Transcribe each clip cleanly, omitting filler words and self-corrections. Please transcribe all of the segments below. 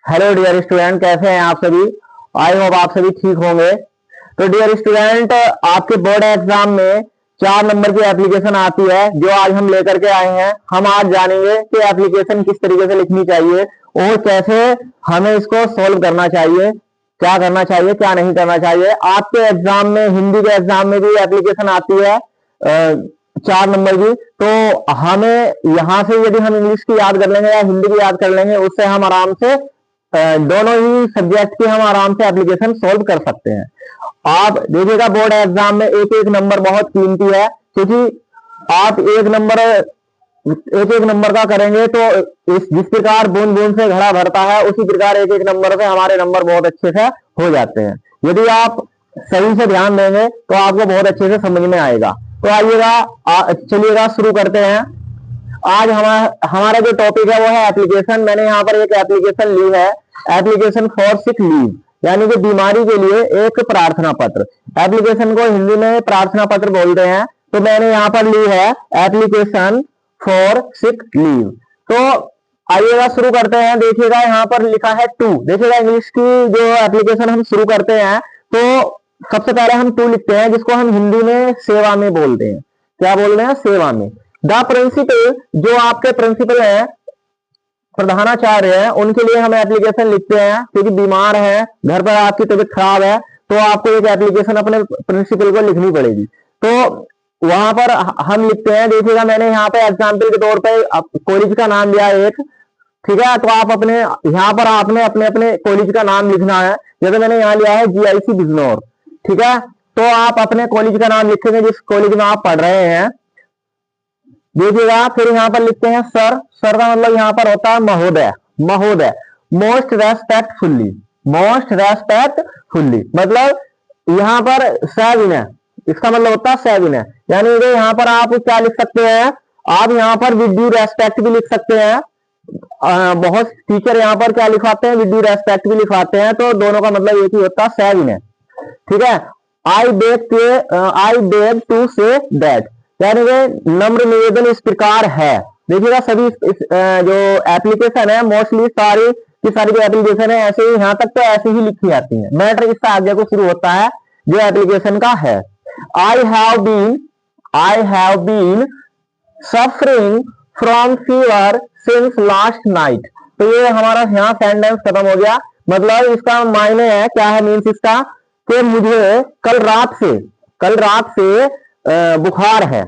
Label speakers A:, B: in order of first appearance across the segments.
A: Hello dear student, कैसे हैं आप सभी। आई होप आप सभी ठीक होंगे। तो डियर स्टूडेंट, आपके बोर्ड एग्जाम में 4 नंबर की एप्लीकेशन आती है जो आज हम लेकर के आए हैं। हम आज जानेंगे कि एप्लीकेशन किस तरीके से लिखनी चाहिए और कैसे हमें इसको सोल्व करना चाहिए, क्या करना चाहिए क्या नहीं करना चाहिए। आपके एग्जाम में, हिंदी के एग्जाम में भी एप्लीकेशन आती है 4 नंबर की। तो हमें यहां से यदि हम इंग्लिश की याद कर लेंगे या हिंदी की याद कर लेंगे, उससे हम आराम से दोनों ही सब्जेक्ट की हम आराम से एप्लीकेशन सोल्व कर सकते हैं। आप देखिएगा, बोर्ड एग्जाम में एक एक नंबर बहुत कीमती है, क्योंकि आप एक एक नंबर का करेंगे तो जिस प्रकार बूंद बूंद से घड़ा भरता है, उसी प्रकार एक एक नंबर से हमारे नंबर बहुत अच्छे से हो जाते हैं। यदि आप सही से ध्यान देंगे तो आपको बहुत अच्छे से समझ में आएगा। तो आइएगा, चलिएगा शुरू करते हैं। आज हमारा जो टॉपिक है वो है एप्लीकेशन। मैंने यहाँ पर एक एप्लीकेशन ली है, एप्लीकेशन फॉर सिक लीव, यानी कि बीमारी के लिए एक प्रार्थना पत्र। एप्लीकेशन को हिंदी में प्रार्थना पत्र बोलते हैं। तो मैंने यहाँ पर ली है एप्लीकेशन फॉर सिक लीव। तो आइएगा शुरू करते हैं। देखिएगा यहाँ पर लिखा है टू। देखिएगा इंग्लिश की जो एप्लीकेशन हम शुरू करते हैं तो सबसे पहले हम टू लिखते हैं, जिसको हम हिंदी में सेवा में बोलते हैं। क्या बोल रहे हैं? सेवा में। द प्रिंसिपल, जो आपके प्रिंसिपल हैं, प्रधानाचार्य है, उनके लिए हम एप्लीकेशन लिखते हैं, क्योंकि बीमार है, घर पर आपकी तबीयत खराब है, तो आपको एक एप्लीकेशन अपने प्रिंसिपल को लिखनी पड़ेगी। तो वहां पर हम लिखते हैं। देखिएगा मैंने यहाँ पे एग्जाम्पल के तौर पर कॉलेज का नाम लिया एक, ठीक है। तो आप अपने यहाँ पर आपने अपने अपने कॉलेज का नाम लिखना है। जैसे मैंने यहाँ लिया है GIC बिजनौर, ठीक है। तो आप अपने कॉलेज का नाम लिखेंगे जिस कॉलेज में आप पढ़ रहे हैं। देखिएगा फिर यहाँ पर लिखते हैं सर। सर का मतलब यहाँ पर होता है महोदय। महोदय, मोस्ट रेस्पेक्टफुल्ली। मोस्ट रेस्पेक्टफुल्ली मतलब यहाँ पर सविनय, इसका मतलब होता है सविनय। यानी कि यहाँ पर आप क्या लिख सकते हैं, आप यहाँ पर विद ड्यू रेस्पेक्ट भी लिख सकते हैं। बहुत टीचर यहाँ पर क्या लिखवाते हैं, विद ड्यू रेस्पेक्ट भी लिखवाते हैं। तो दोनों का मतलब एक ही होता है, सविनय, ठीक है। I beg to say that, यानी कि नम्र निवेदन इस प्रकार है। देखिएगा सभी जो एप्लीकेशन है, मोस्टली सारी की सारी जो एप्लीकेशन है ऐसे ही, यहाँ तक तो ऐसे ही लिखी जाती है। मैटर इसका आगे को शुरू होता है जो एप्लीकेशन का है। I have been suffering from fever since last night. तो ये हमारा यहाँ सेंटेंस खत्म हो गया। मतलब इसका मायने है क्या है, मीन्स इसका कि मुझे कल रात से बुखार है,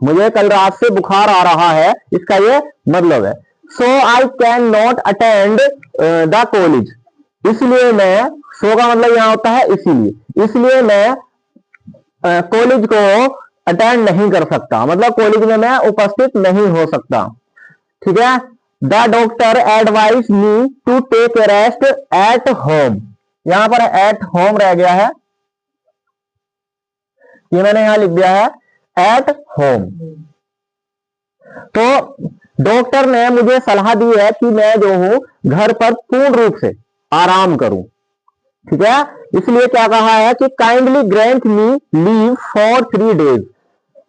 A: मुझे कल रात से बुखार आ रहा है, इसका ये मतलब है। So I can not attend the college, इसलिए मैं, सो का मतलब यहां होता है इसलिए मैं कॉलेज को अटेंड नहीं कर सकता, मतलब कॉलेज में मैं उपस्थित नहीं हो सकता, ठीक है। The doctor advise me to take rest at home. यहां पर एट होम रह गया है, ये मैंने यहां लिख दिया है एट होम। तो डॉक्टर ने मुझे सलाह दी है कि मैं जो हूं घर पर पूर्ण रूप से आराम करूं, ठीक है। इसलिए क्या कहा है कि kindly grant me leave for 3 days,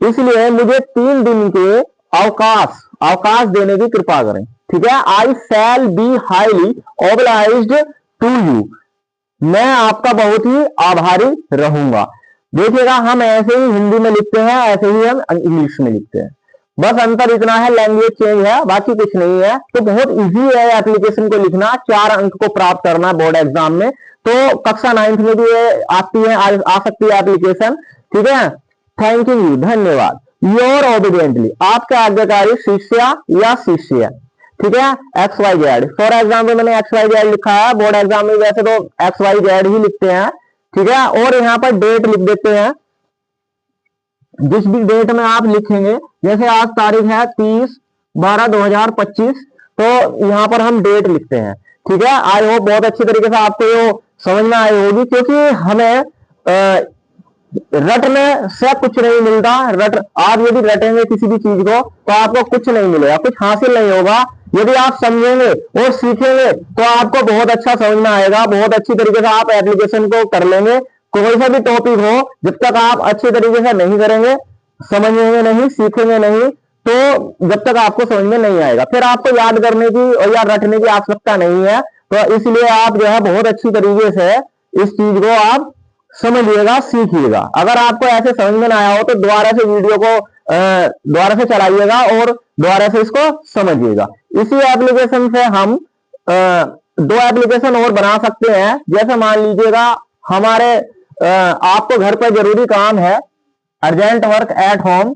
A: इसलिए मुझे 3 दिन के अवकाश देने की कृपा करें, ठीक है। I shall be highly obliged to you, मैं आपका बहुत ही आभारी रहूंगा। देखिएगा हम ऐसे ही हिंदी में लिखते हैं, ऐसे ही हम इंग्लिश में लिखते हैं, बस अंतर इतना है, लैंग्वेज चेंज है, बाकी कुछ नहीं है। तो बहुत इजी है एप्लीकेशन को लिखना, 4 अंक को प्राप्त करना बोर्ड एग्जाम में। तो कक्षा 9th में भी आती है, आ सकती है एप्लीकेशन, ठीक है। थैंक यू, धन्यवाद। योर ओबीडियंटली, आपका आज्ञाकारी शिष्य या शिष्य, ठीक है। XYZ, फॉर एग्जाम्पल मैंने XYZ लिखा है। बोर्ड एग्जाम में वैसे तो XYZ ही लिखते हैं, ठीक है। और यहाँ पर डेट लिख देते हैं, जिस भी डेट में आप लिखेंगे, जैसे आज तारीख है 30/12/2025, तो यहाँ पर हम डेट लिखते हैं, ठीक है। आई होप बहुत अच्छी तरीके से आपको ये समझ में आई होगी, क्योंकि हमें रटने से कुछ नहीं मिलता। आप यदि रटेंगे किसी भी चीज को तो आपको कुछ नहीं मिलेगा, कुछ हासिल नहीं होगा। यदि आप समझेंगे और सीखेंगे तो आपको बहुत अच्छा समझ में आएगा, बहुत अच्छी तरीके से आप एप्लीकेशन को कर लेंगे। कोई सा भी टॉपिक हो, जब तक आप अच्छे तरीके से नहीं करेंगे, समझेंगे नहीं, सीखेंगे नहीं, तो जब तक आपको समझ में नहीं आएगा, फिर आपको याद करने की और या रटने की आवश्यकता नहीं है। तो इसलिए आप जो है बहुत अच्छी तरीके से इस चीज को आप समझिएगा, सीखिएगा। अगर आपको ऐसे समझ में ना आया हो तो दोबारा से वीडियो को दोबारा से चलाइएगा और दोबारा से इसको समझिएगा। इसी एप्लीकेशन से हम दो एप्लीकेशन और बना सकते हैं। जैसे मान लीजिएगा हमारे आपको घर पर जरूरी काम है, urgent work at home,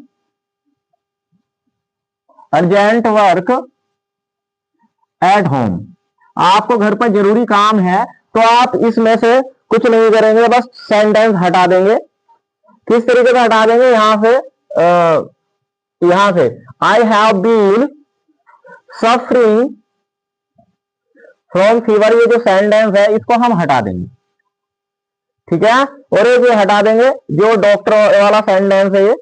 A: urgent work at home, आपको घर पर जरूरी काम है तो आप इसमें से कुछ नहीं करेंगे, बस सेंटेंस हटा देंगे। किस तरीके से हटा देंगे, यहां से I have been suffering from fever, ये जो सेंटेंस है इसको हम हटा देंगे, ठीक है। और ये हटा देंगे जो डॉक्टर वाला सेंटेंस है,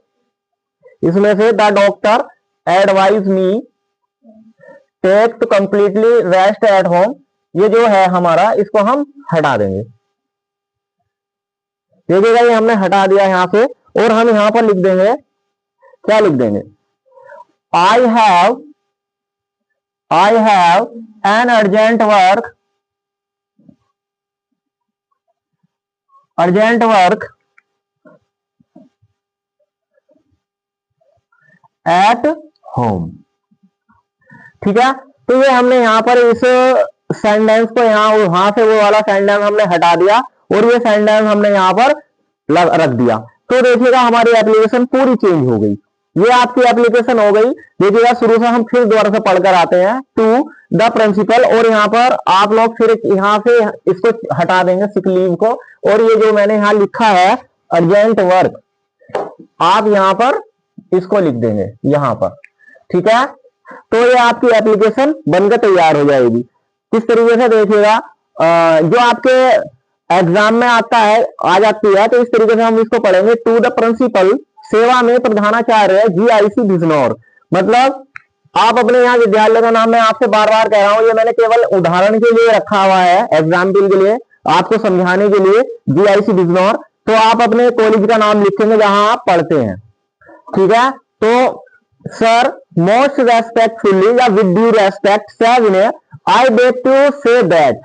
A: इसमें से the doctor advise me take to completely rest at home, ये जो है हमारा, इसको हम हटा देंगे। देखिएगा ये हमने हटा दिया यहां से। और हम यहां पर लिख देंगे, क्या लिख देंगे, आई have an urgent work at home, ठीक है। तो ये हमने यहां पर इस सेंटेंस को वहां से वो वाला सेंटेंस हमने हटा दिया और ये सेंटेंस हमने यहां पर रख दिया। तो देखिएगा हमारी एप्लीकेशन पूरी चेंज हो गई। ये आपकी एप्लीकेशन हो गई। देखिएगा शुरू से हम फिर दोबारा से पढ़कर आते हैं, टू द प्रिंसिपल, और यहाँ पर आप लोग फिर यहाँ से इसको हटा देंगे सिक लीव को, और ये जो मैंने यहाँ लिखा है अर्जेंट वर्क, आप यहाँ पर इसको लिख देंगे यहाँ पर, ठीक है। तो ये आपकी एप्लीकेशन बनकर तैयार हो जाएगी। किस तरीके से, देखिएगा जो आपके एग्जाम में आता है, आ जाती है, तो इस तरीके से हम इसको पढ़ेंगे। टू द प्रिंसिपल, सेवा में प्रधानाचार्य GIC बिजनौर, मतलब आप अपने यहाँ विद्यालय का नाम, मैं आपसे बार बार कह रहा हूं, ये मैंने केवल उदाहरण के लिए रखा हुआ है, एग्जाम्पल के लिए, आपको समझाने के लिए, GIC बिजनौर। तो आप अपने कॉलेज का नाम लिखेंगे जहां आप पढ़ते हैं, ठीक है। तो सर मोस्ट रेस्पेक्टफुल्ली या विद ड्यू रेस्पेक्ट सर विनय, I beg to say that,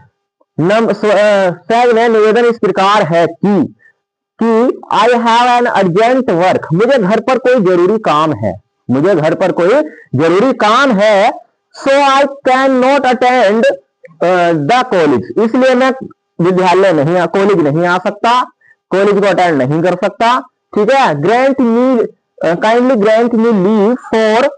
A: sir विनय निवेदन इस प्रकार है कि I have an urgent work, मुझे घर पर कोई जरूरी काम है, मुझे घर पर कोई जरूरी काम है, so I can not attend the college, इसलिए मैं विद्यालय नहीं, कॉलेज नहीं आ सकता, कॉलेज को अटेंड नहीं कर सकता, ठीक है। Grant me, kindly grant me leave for,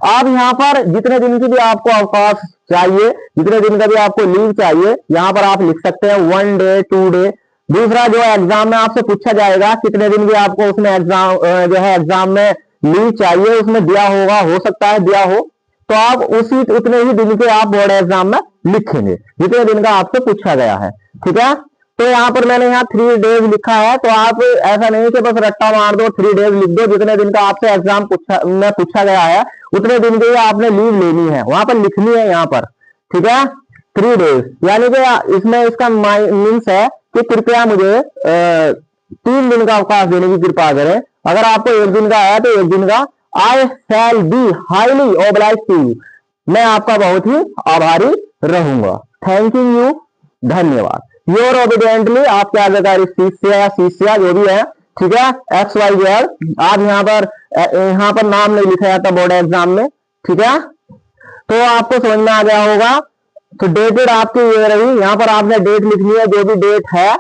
A: आप यहाँ पर जितने दिन की भी आपको अवकाश चाहिए, जितने दिन का भी आपको लीव चाहिए, यहाँ पर आप लिख सकते हैं 1 डे 2 डे। दूसरा जो एग्जाम में आपसे पूछा जाएगा कितने दिन की आपको उसमें एग्जाम जो है एग्जाम में लीव चाहिए, उसमें दिया होगा, हो सकता है दिया हो, तो आप उसी उतने ही दिन के आप बोर्ड एग्जाम में लिखेंगे जितने दिन का आपसे पूछा गया है, ठीक है। तो यहाँ पर मैंने यहाँ 3 डेज लिखा है, तो आप ऐसा नहीं कि बस रट्टा मार दो 3 डेज लिख दो, जितने दिन का आपसे एग्जाम में पूछा गया है उतने दिन के आपने लीव लेनी है, वहां पर लिखनी है यहाँ पर, ठीक है। 3 डेज, यानी कि इसमें इसका मीन्स है कि कृपया मुझे 3 दिन का अवकाश देने की कृपा करें। अगर आपको 1 दिन का आया तो 1 दिन का, I shall be highly oblige to you, मैं आपका बहुत ही आभारी रहूंगा, थैंक यू, धन्यवाद। योर ओबीडियंटली, आपके आज्ञाकारी शिष्य या शिष्या जो भी है, ठीक है, XYZ। आप यहाँ पर नाम नहीं लिखा जाता बोर्ड एग्जाम में, ठीक है। तो आपको समझ में आ गया होगा। तो डेटेड आपकी ये रही, यहाँ पर आपने डेट लिखनी है, जो भी डेट है,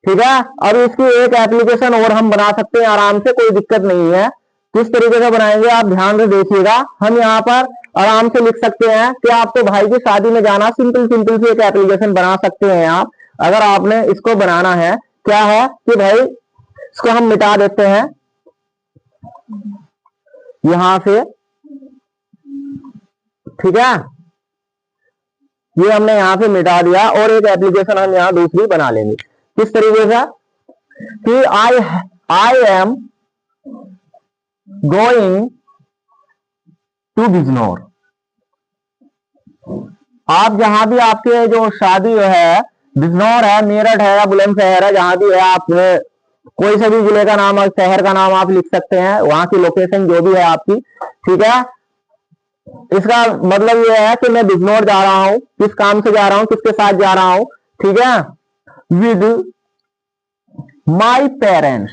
A: ठीक है। अब इसकी एक एप्लीकेशन और हम बना सकते हैं आराम से, कोई दिक्कत नहीं है। किस तरीके से बनाएंगे आप ध्यान से देखिएगा। हम यहाँ पर आराम से लिख सकते हैं कि आपको भाई की शादी में जाना, सिंपल सिंपल सी एक एप्लीकेशन बना सकते हैं आप, अगर आपने इसको बनाना है। क्या है कि भाई इसको हम मिटा देते हैं यहां से, ठीक है, ये हमने यहां से मिटा दिया और एक एप्लीकेशन हम यहां दूसरी बना लेंगे। किस तरीके से कि I am going to Bijnor, आप जहां भी आपके जो शादी है, बिजनौर है, मेरठ है या बुलंदशहर है, जहां भी है, आप कोई से भी जिले का नाम और शहर का नाम आप लिख सकते हैं, वहां की लोकेशन जो भी है आपकी, ठीक है। इसका मतलब यह है कि मैं बिजनौर जा रहा हूं, किस काम से जा रहा हूं, किसके साथ जा रहा हूं, ठीक है, विद माई पेरेंट्स।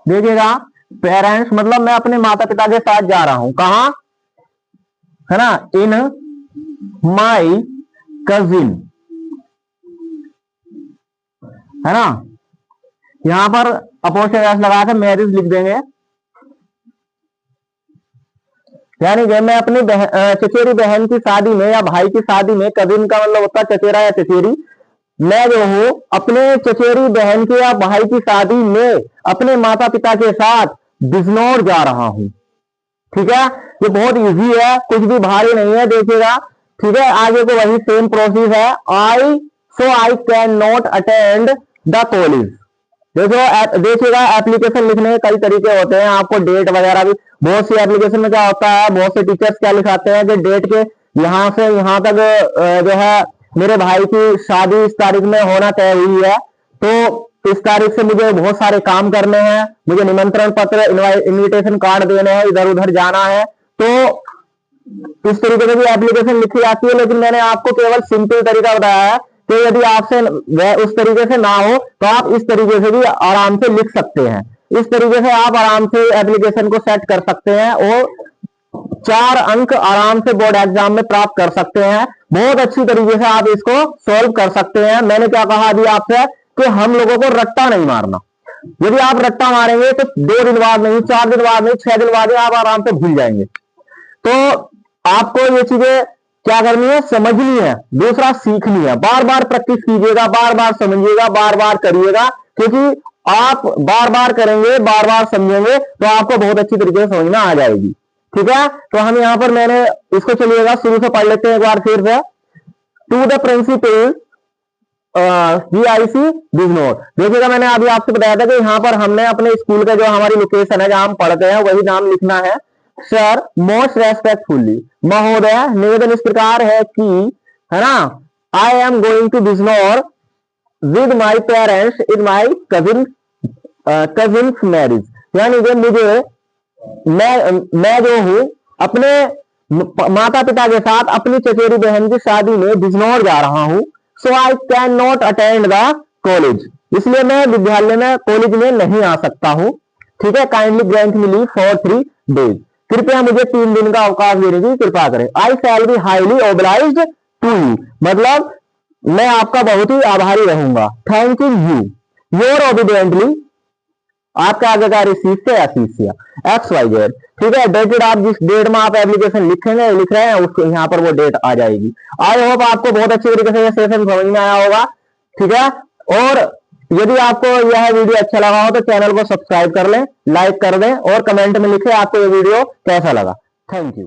A: देखिएगा, पेरेंट्स मतलब मैं अपने माता पिता के साथ जा रहा हूं, कहां, है ना, इन माई कजिन, है ना। यहां पर अपोस्ट्रोफी एस लगा के मैरिज लिख देंगे, यानी कि मैं अपनी चचेरी बहन की शादी में या भाई की शादी में, कजिन का मतलब होता है चचेरा या चचेरी, मैं जो हूं अपने चचेरी बहन की या भाई की शादी में अपने माता पिता के साथ बिजनौर जा रहा हूं, ठीक है। ये बहुत इजी है, कुछ भी भारी नहीं है, देखिएगा, ठीक है। आगे को वही सेम प्रोसेस है, आई can not attend the college. देखिएगा, एप्लीकेशन लिखने के कई तरीके होते हैं, आपको डेट वगैरह भी, बहुत सी एप्लीकेशन में क्या होता है, बहुत से टीचर्स क्या लिखाते हैं कि डेट के यहां से यहां तक जो है मेरे भाई की शादी इस तारीख में होना तय हुई है, तो इस तारीख से मुझे बहुत सारे काम करने हैं, मुझे निमंत्रण पत्र, इन्विटेशन कार्ड देने हैं, इधर उधर जाना है, तो इस तरीके से भी एप्लीकेशन लिखी जाती है। लेकिन मैंने आपको केवल सिंपल तरीका बताया है कि यदि आपसे वह उस तरीके से ना हो तो आप इस तरीके से भी आराम से लिख सकते हैं। इस तरीके से आप आराम से एप्लीकेशन को सेट कर सकते हैं और 4 अंक आराम से बोर्ड एग्जाम में प्राप्त कर सकते हैं। बहुत अच्छी तरीके से आप इसको सॉल्व कर सकते हैं। मैंने क्या कहा अभी आपसे कि हम लोगों को रट्टा नहीं मारना। यदि आप रट्टा मारेंगे तो 2 दिन बाद नहीं, 4 दिन बाद नहीं, 6 दिन बाद आप आराम से भूल जाएंगे। तो आपको ये चीजें क्या करनी है, समझनी है, दूसरा सीखनी है। बार बार प्रैक्टिस कीजिएगा, बार बार समझिएगा, बार बार करिएगा, क्योंकि आप बार बार करेंगे, बार बार समझेंगे तो आपको बहुत अच्छी तरीके से समझना आ जाएगी, ठीक है। तो हम यहां पर मैंने इसको चलिएगा शुरू से पढ़ लेते हैं एक बार फिर से। To the principal GIC Bijnor. देखिएगा, मैंने अभी आपसे बताया था कि यहां पर हमने अपने स्कूल का जो हमारी लोकेशन है जहां हम पढ़ते हैं वही नाम लिखना है। सर मोस्ट रेस्पेक्टफुली, महोदय निवेदन इस प्रकार है कि, है ना, I am going to Bijnor with my parents in my cousin marriage. यानी कि मुझे, मैं जो हूं अपने माता पिता के साथ अपनी चचेरी बहन की शादी में बिजनौर जा रहा हूं। So I can not attend the college, इसलिए मैं विद्यालय में, कॉलेज में नहीं आ सकता हूं, ठीक है। Kindly grant me leave for 3 days, कृपया मुझे 3 दिन का अवकाश देने की कृपा करें। I shall be highly obliged to you, मतलब मैं आपका बहुत ही आभारी रहूंगा। थैंकिंग यू, योर ओबीडियंटली, आपका आज्ञाकारी शिष्य या शिष्या XYZ, ठीक है। डेटेड, आप जिस डेट में आप एप्लीकेशन लिखेंगे, लिख रहे हैं, उसको यहाँ पर वो डेट आ जाएगी। आई होप आपको बहुत अच्छी तरीके से यह सेशन समझ में आया होगा, ठीक है। और यदि आपको यह वीडियो अच्छा लगा हो तो चैनल को सब्सक्राइब कर लें, लाइक कर दें और कमेंट में लिखें आपको ये वीडियो कैसा लगा। Thank you.